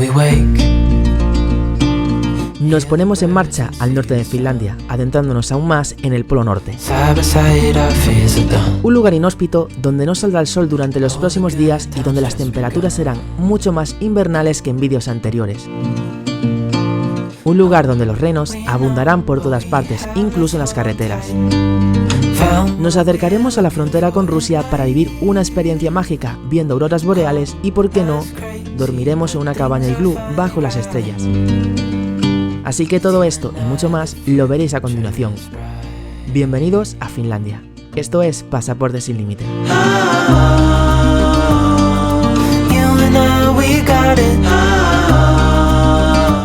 we wake. Nos ponemos en marcha al norte de Finlandia, adentrándonos aún más en el Polo Norte. Side by side, our fears are done. Un lugar inhóspito donde no saldrá el sol durante los próximos días y donde las temperaturas serán mucho más invernales que en vídeos anteriores. Un lugar donde los renos abundarán por todas partes, incluso en las carreteras. Nos acercaremos a la frontera con Rusia para vivir una experiencia mágica, viendo auroras boreales y, por qué no, dormiremos en una cabaña iglú bajo las estrellas. Así que todo esto y mucho más lo veréis a continuación. Bienvenidos a Finlandia. Esto es Pasaporte sin Límite.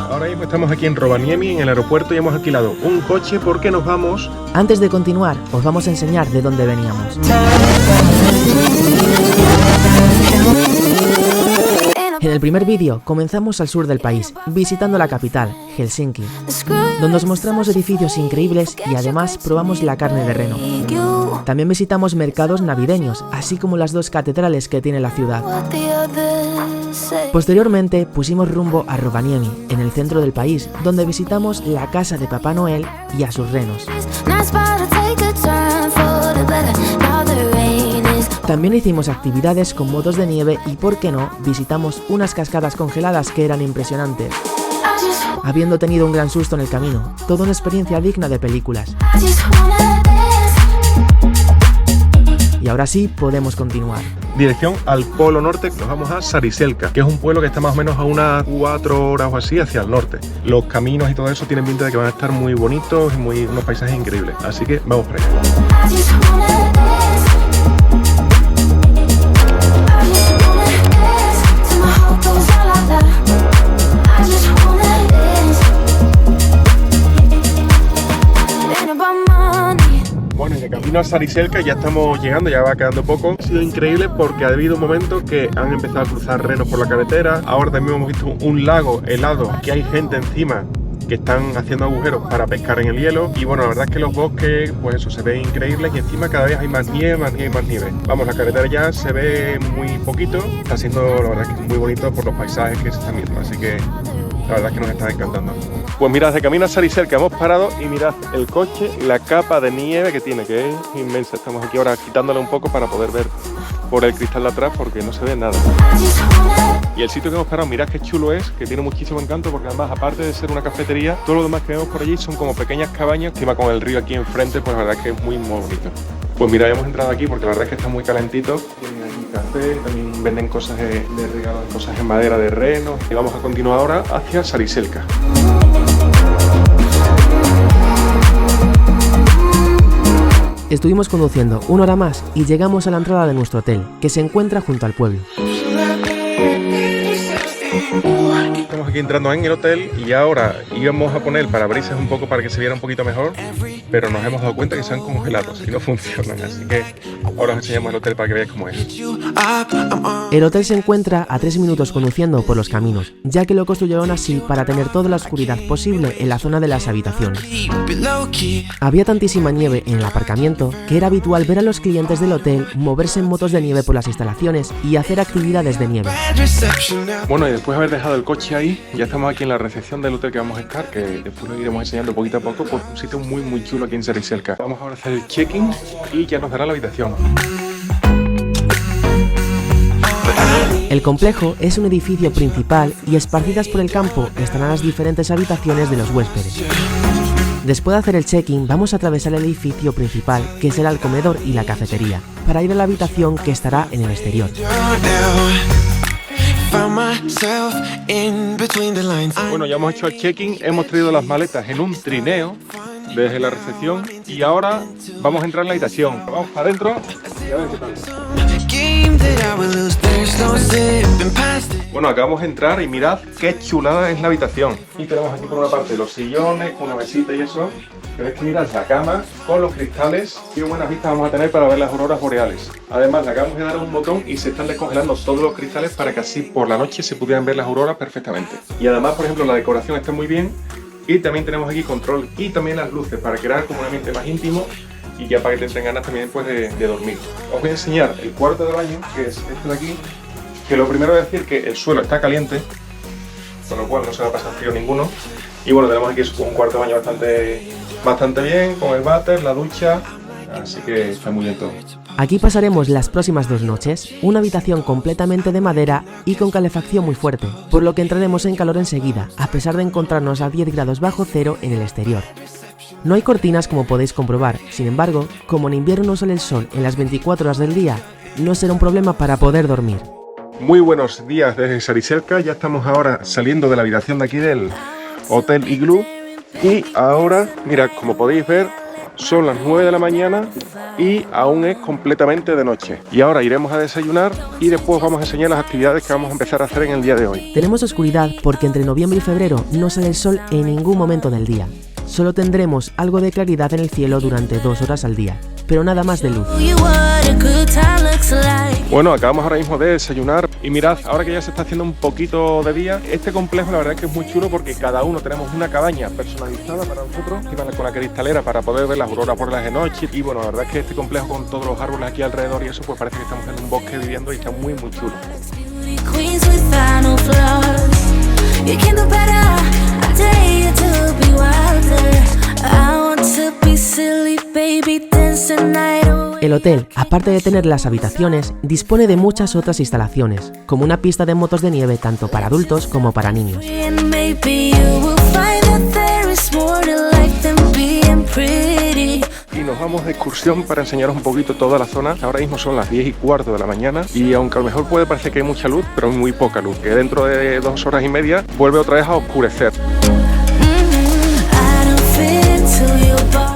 Ahora mismo estamos aquí en Rovaniemi, en el aeropuerto, y hemos alquilado un coche porque nos vamos... Antes de continuar, os vamos a enseñar de dónde veníamos. En el primer vídeo comenzamos al sur del país, visitando la capital, Helsinki, donde os mostramos edificios increíbles y además probamos la carne de reno. También visitamos mercados navideños, así como las dos catedrales que tiene la ciudad. Posteriormente pusimos rumbo a Rovaniemi, en el centro del país, donde visitamos la casa de Papá Noel y a sus renos. También hicimos actividades con motos de nieve y, por qué no, visitamos unas cascadas congeladas que eran impresionantes. Habiendo tenido un gran susto en el camino, toda una experiencia digna de películas. Y ahora sí, podemos continuar. Dirección al Polo Norte, nos vamos a Sariselka, que es un pueblo que está más o menos a unas 4 horas o así hacia el norte. Los caminos y todo eso tienen pinta de que van a estar muy bonitos y unos paisajes increíbles. Así que vamos para allá. Bueno, y de camino a Sariselka ya estamos llegando, ya va quedando poco. Ha sido increíble porque ha habido un momento que han empezado a cruzar renos por la carretera. Ahora también hemos visto un lago helado, que hay gente encima que están haciendo agujeros para pescar en el hielo. Y bueno, la verdad es que los bosques, pues eso, se ve increíble y encima cada vez hay más nieve, más nieve, más nieve. Vamos, la carretera ya se ve muy poquito, está siendo, la verdad es que es muy bonito por los paisajes que se están viendo, así que la verdad es que nos está encantando. Pues mirad, de camino a Sariselka hemos parado y mirad el coche, la capa de nieve que tiene, que es inmensa. Estamos aquí ahora quitándole un poco para poder ver por el cristal de atrás porque no se ve nada. Y el sitio que hemos parado, mirad qué chulo es, que tiene muchísimo encanto porque además, aparte de ser una cafetería, todo lo demás que vemos por allí son como pequeñas cabañas, encima con el río aquí enfrente, pues la verdad es que es muy, muy bonito. Pues mira, hemos entrado aquí porque la verdad es que está muy calentito. Tienen aquí café, también venden cosas de regalo, cosas en madera de reno. Y vamos a continuar ahora hacia Sariselka. Estuvimos conduciendo 1 hora más y llegamos a la entrada de nuestro hotel, que se encuentra junto al pueblo. Estamos aquí entrando en el hotel y ahora íbamos a poner parabrisas un poco para que se viera un poquito mejor, pero nos hemos dado cuenta que están congelados y no funcionan, así que ahora os enseñamos el hotel para que veáis cómo es. El hotel se encuentra a 3 minutos conduciendo por los caminos, ya que lo construyeron así para tener toda la oscuridad posible en la zona de las habitaciones. Había tantísima nieve en el aparcamiento que era habitual ver a los clientes del hotel moverse en motos de nieve por las instalaciones y hacer actividades de nieve. Bueno, y después de haber dejado el coche ahí, ya estamos aquí en la recepción del hotel que vamos a estar, que después lo iremos enseñando poquito a poco, pues un sitio muy muy chulo aquí en Sariselka. Vamos ahora a hacer el check-in y ya nos dará la habitación. El complejo es un edificio principal y esparcidas por el campo estarán las diferentes habitaciones de los huéspedes. Después de hacer el check-in, vamos a atravesar el edificio principal, que será el comedor y la cafetería, para ir a la habitación que estará en el exterior. Bueno, ya hemos hecho el check-in, hemos traído las maletas en un trineo desde la recepción y ahora vamos a entrar en la habitación. Vamos para adentro y a ver qué tal. Bueno, acabamos de entrar y mirad qué chulada es la habitación. Y tenemos aquí por una parte los sillones, con una mesita y eso. Pero es que mirad la cama con los cristales. Qué buenas vistas vamos a tener para ver las auroras boreales. Además, le acabamos de dar un botón y se están descongelando todos los cristales para que así por la noche se pudieran ver las auroras perfectamente. Y además, por ejemplo, la decoración está muy bien. Y también tenemos aquí control y también las luces para crear como un ambiente más íntimo y ya para que te entren ganas también pues, de dormir. Os voy a enseñar el cuarto de baño, que es este de aquí, que lo primero es decir que el suelo está caliente con lo cual no se va a pasar frío ninguno. Y bueno, tenemos aquí un cuarto de baño bastante bien, con el váter, la ducha, así que está muy bien todo. Aquí pasaremos las próximas 2 noches, una habitación completamente de madera y con calefacción muy fuerte, por lo que entraremos en calor enseguida, a pesar de encontrarnos a 10 grados bajo cero en el exterior. No hay cortinas como podéis comprobar, sin embargo, como en invierno no sale el sol en las 24 horas del día, no será un problema para poder dormir. Muy buenos días desde Sariselka, ya estamos ahora saliendo de la habitación de aquí del Hotel Igloo y ahora, mirad, como podéis ver, son las 9 de la mañana y aún es completamente de noche. Y ahora iremos a desayunar y después vamos a enseñar las actividades que vamos a empezar a hacer en el día de hoy. Tenemos oscuridad porque entre noviembre y febrero no sale el sol en ningún momento del día. Solo tendremos algo de claridad en el cielo durante 2 horas al día, pero nada más de luz. Bueno, acabamos ahora mismo de desayunar y mirad, ahora que ya se está haciendo un poquito de día, este complejo la verdad es que es muy chulo porque cada uno tenemos una cabaña personalizada para nosotros, y con la cristalera para poder ver las auroras boreales de noche. Y bueno, la verdad es que este complejo con todos los árboles aquí alrededor y eso, pues parece que estamos en un bosque viviendo y está muy chulo. El hotel, aparte de tener las habitaciones, dispone de muchas otras instalaciones, como una pista de motos de nieve tanto para adultos como para niños. Y nos vamos de excursión para enseñaros un poquito toda la zona. Ahora mismo son las 10:15 de la mañana y aunque a lo mejor puede parecer que hay mucha luz, pero hay muy poca luz, que dentro de 2 horas y media vuelve otra vez a oscurecer.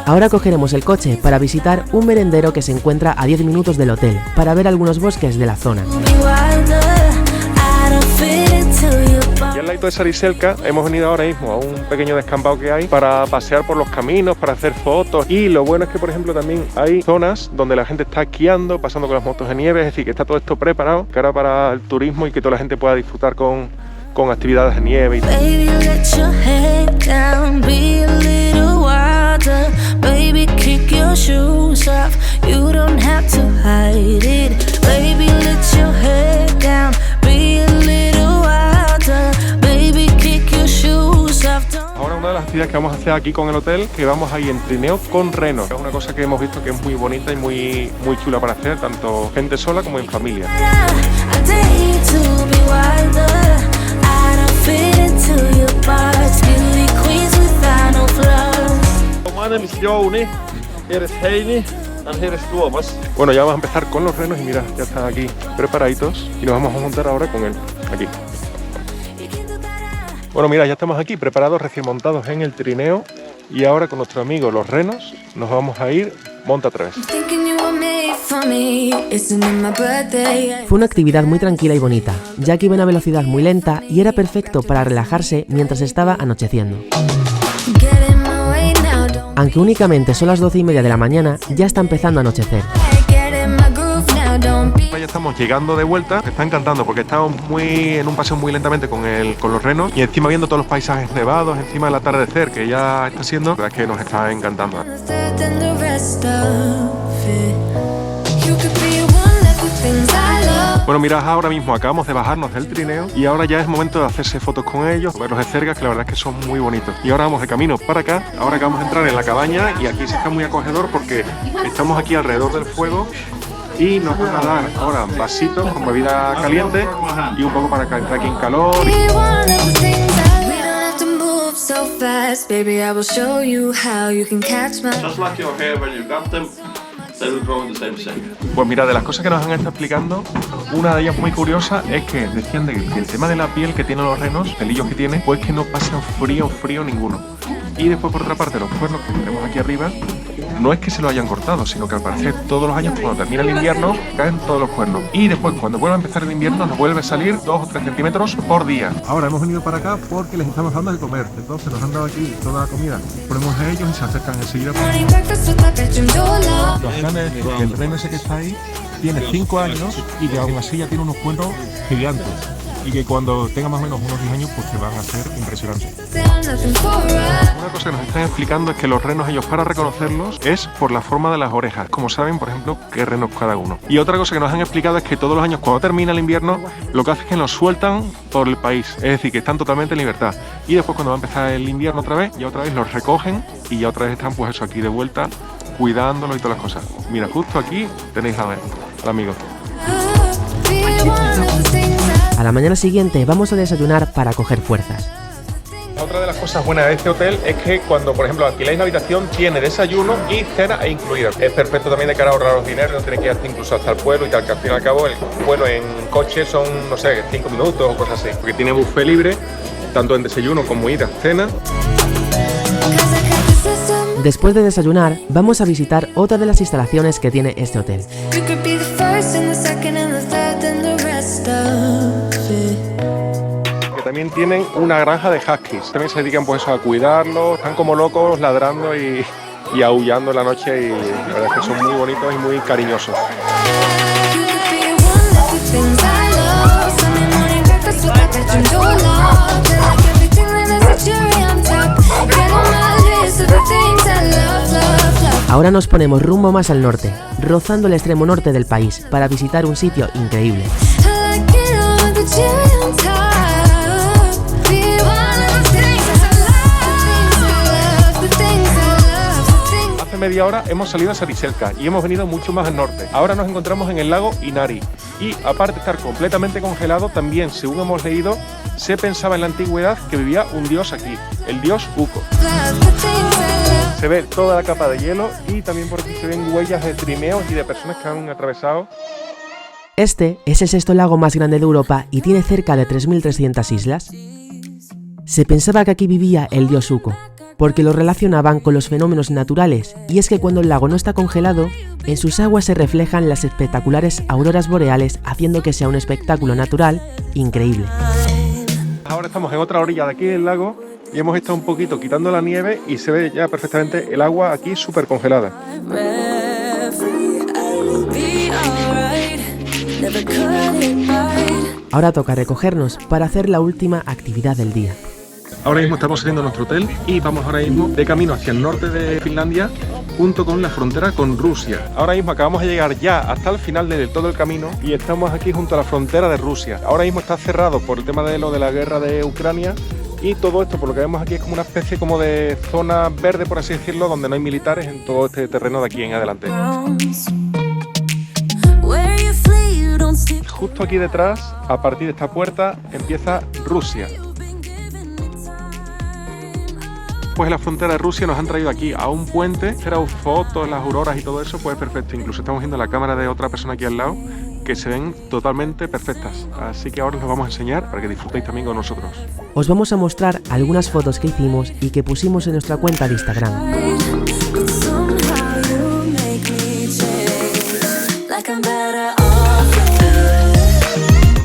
Ahora cogeremos el coche para visitar un merendero que se encuentra a 10 minutos del hotel, para ver algunos bosques de la zona. Y al lado de Sariselka hemos venido ahora mismo a un pequeño descampado que hay para pasear por los caminos, para hacer fotos. Y lo bueno es que, por ejemplo, también hay zonas donde la gente está esquiando, pasando con las motos de nieve, es decir, que está todo esto preparado cara para el turismo y que toda la gente pueda disfrutar con actividades de nieve y tal. Baby, kick your shoes off. You don't have to hide it. Baby, let your head down. Be a little wilder. Baby, kick your shoes off. Ahora una de las actividades que vamos a hacer aquí con el hotel, que vamos a ir en trineo con renos. Es una cosa que hemos visto que es muy bonita y muy chula para hacer, tanto gente sola como en familia. Bueno, ya vamos a empezar con los renos y mira, ya están aquí preparaditos y nos vamos a montar ahora con él, aquí. Bueno, mira, ya estamos aquí preparados, recién montados en el trineo y ahora con nuestros amigos los renos nos vamos a ir monta 3. Fue una actividad muy tranquila y bonita, ya que iba a una velocidad muy lenta y era perfecto para relajarse mientras estaba anocheciendo. Aunque únicamente son las 12:30 de la mañana, ya está empezando a anochecer. Ya estamos llegando de vuelta, me está encantando porque estamos en un paseo muy lentamente con los renos y encima viendo todos los paisajes nevados, encima del atardecer que ya está siendo, la verdad es que nos está encantando. Bueno, mirad, ahora mismo acabamos de bajarnos del trineo y ahora ya es momento de hacerse fotos con ellos, verlos de cerca, que la verdad es que son muy bonitos. Y ahora vamos de camino para acá, ahora que vamos a entrar en la cabaña y aquí se está muy acogedor porque estamos aquí alrededor del fuego y nos van a dar ahora vasitos con bebida caliente y un poco para entrar aquí en calor. Pues mira, de las cosas que nos han estado explicando, una de ellas muy curiosa es que decían que el tema de la piel que tienen los renos, pelillos que tienen, pues que no pasan frío ninguno. Y después por otra parte los cuernos que tenemos aquí arriba, no es que se lo hayan cortado, sino que al parecer todos los años cuando termina el invierno caen todos los cuernos. Y después cuando vuelve a empezar el invierno nos vuelve a salir 2 o 3 centímetros por día. Ahora hemos venido para acá porque les estamos dando de comer, entonces nos han dado aquí toda la comida. Ponemos a ellos y se acercan enseguida. Los grandes, el reno ese que está ahí tiene 5 años y que aún así ya tiene unos cuernos gigantes. y que cuando tenga más o menos unos 10 años pues te van a hacer impresionantes. Una cosa que nos están explicando es que los renos, ellos para reconocerlos es por la forma de las orejas, como saben por ejemplo qué renos cada uno. Y otra cosa que nos han explicado es que todos los años cuando termina el invierno lo que hace es que los sueltan por el país, es decir, que están totalmente en libertad, y después cuando va a empezar el invierno otra vez, ya otra vez los recogen y ya otra vez están pues eso aquí de vuelta cuidándolos y todas las cosas. Mira, justo aquí tenéis al amigo. A la mañana siguiente vamos a desayunar para coger fuerzas. Otra de las cosas buenas de este hotel es que cuando, por ejemplo, alquiláis la habitación, tiene desayuno y cena incluida. Es perfecto también de cara a ahorrar los dineros, no tenéis que ir hasta incluso hasta el pueblo y tal, que al fin y al cabo el vuelo en coche son, no sé, 5 minutos o cosas así. Porque tiene buffet libre, tanto en desayuno como ida, cena. Después de desayunar, vamos a visitar otra de las instalaciones que tiene este hotel. Que también tienen una granja de huskies. También se dedican pues a cuidarlos, están como locos ladrando y aullando en la noche y la verdad es que son muy bonitos y muy cariñosos. Ahora nos ponemos rumbo más al norte, rozando el extremo norte del país, para visitar un sitio increíble. Hace media hora hemos salido a Sariselka y hemos venido mucho más al norte. Ahora nos encontramos en el lago Inari y aparte de estar completamente congelado, también, según hemos leído, se pensaba en la antigüedad que vivía un dios aquí, el dios Uco. Se ve toda la capa de hielo y también por aquí se ven huellas de trineos y de personas que han atravesado. Este es el sexto lago más grande de Europa y tiene cerca de 3.300 islas. Se pensaba que aquí vivía el dios Uco, porque lo relacionaban con los fenómenos naturales, y es que cuando el lago no está congelado, en sus aguas se reflejan las espectaculares auroras boreales, haciendo que sea un espectáculo natural increíble. Ahora estamos en otra orilla de aquí del lago y hemos estado un poquito quitando la nieve y se ve ya perfectamente el agua aquí súper congelada. Ahora toca recogernos para hacer la última actividad del día. Ahora mismo estamos saliendo de nuestro hotel y vamos ahora mismo de camino hacia el norte de Finlandia, junto con la frontera con Rusia. Ahora mismo acabamos de llegar ya hasta el final de todo el camino y estamos aquí junto a la frontera de Rusia. Ahora mismo está cerrado por el tema de lo de la guerra de Ucrania y todo esto, por lo que vemos aquí, es como una especie como de zona verde, por así decirlo, donde no hay militares en todo este terreno de aquí en adelante. Justo aquí detrás, a partir de esta puerta, empieza Rusia. Pues en la frontera de Rusia nos han traído aquí a un puente, hacer fotos, las auroras y todo eso, pues perfecto. Incluso estamos viendo la cámara de otra persona aquí al lado, que se ven totalmente perfectas. Así que ahora os lo vamos a enseñar para que disfrutéis también con nosotros. Os vamos a mostrar algunas fotos que hicimos y que pusimos en nuestra cuenta de Instagram.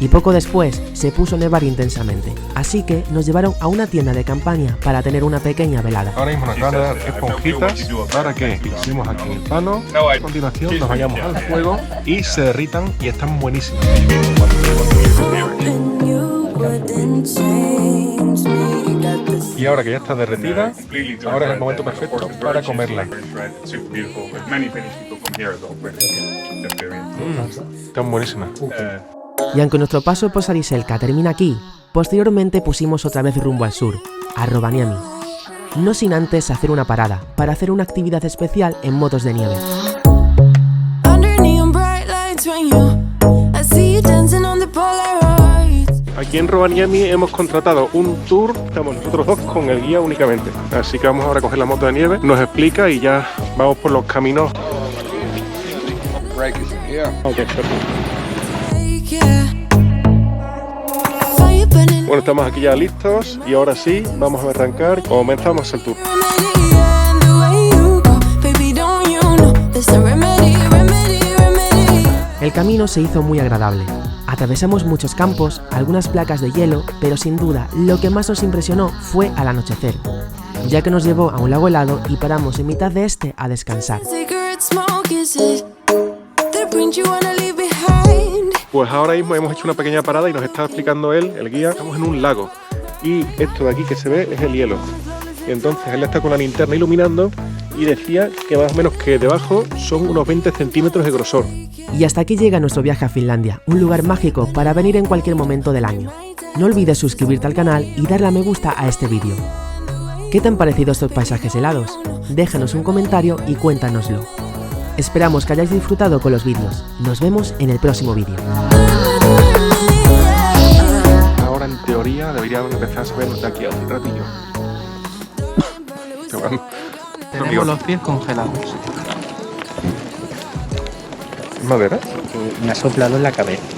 Y poco después se puso a nevar intensamente, así que nos llevaron a una tienda de campaña para tener una pequeña velada. Ahora mismo nos acaban de dar esponjitas para que pisemos aquí el palo. A continuación nos vayamos al fuego y se derritan y están buenísimas. Y ahora que ya está derretida, ahora es el momento perfecto para comerla. Están buenísimas. Y aunque nuestro paso por Sariselka termina aquí, posteriormente pusimos otra vez rumbo al sur, a Rovaniemi. No sin antes hacer una parada, para hacer una actividad especial en motos de nieve. Aquí en Rovaniemi hemos contratado un tour, estamos nosotros dos con el guía únicamente. Así que vamos ahora a coger la moto de nieve, nos explica y ya vamos por los caminos. Okay, bueno, estamos aquí ya listos y ahora sí, vamos a arrancar. Comenzamos el tour. El camino se hizo muy agradable. Atravesamos muchos campos, algunas placas de hielo, pero sin duda lo que más nos impresionó fue al anochecer, ya que nos llevó a un lago helado y paramos en mitad de este a descansar. Pues ahora mismo hemos hecho una pequeña parada y nos está explicando él, el guía, estamos en un lago. Y esto de aquí que se ve es el hielo. Y entonces él está con la linterna iluminando y decía que más o menos que debajo son unos 20 centímetros de grosor. Y hasta aquí llega nuestro viaje a Finlandia, un lugar mágico para venir en cualquier momento del año. No olvides suscribirte al canal y darle a me gusta a este vídeo. ¿Qué te han parecido estos paisajes helados? Déjanos un comentario y cuéntanoslo. Esperamos que hayáis disfrutado con los vídeos. Nos vemos en el próximo vídeo. Ahora en teoría deberíamos empezar a ver de aquí a un ratillo. Tenemos los pies congelados. ¿Madera? Me ha soplado en la cabeza.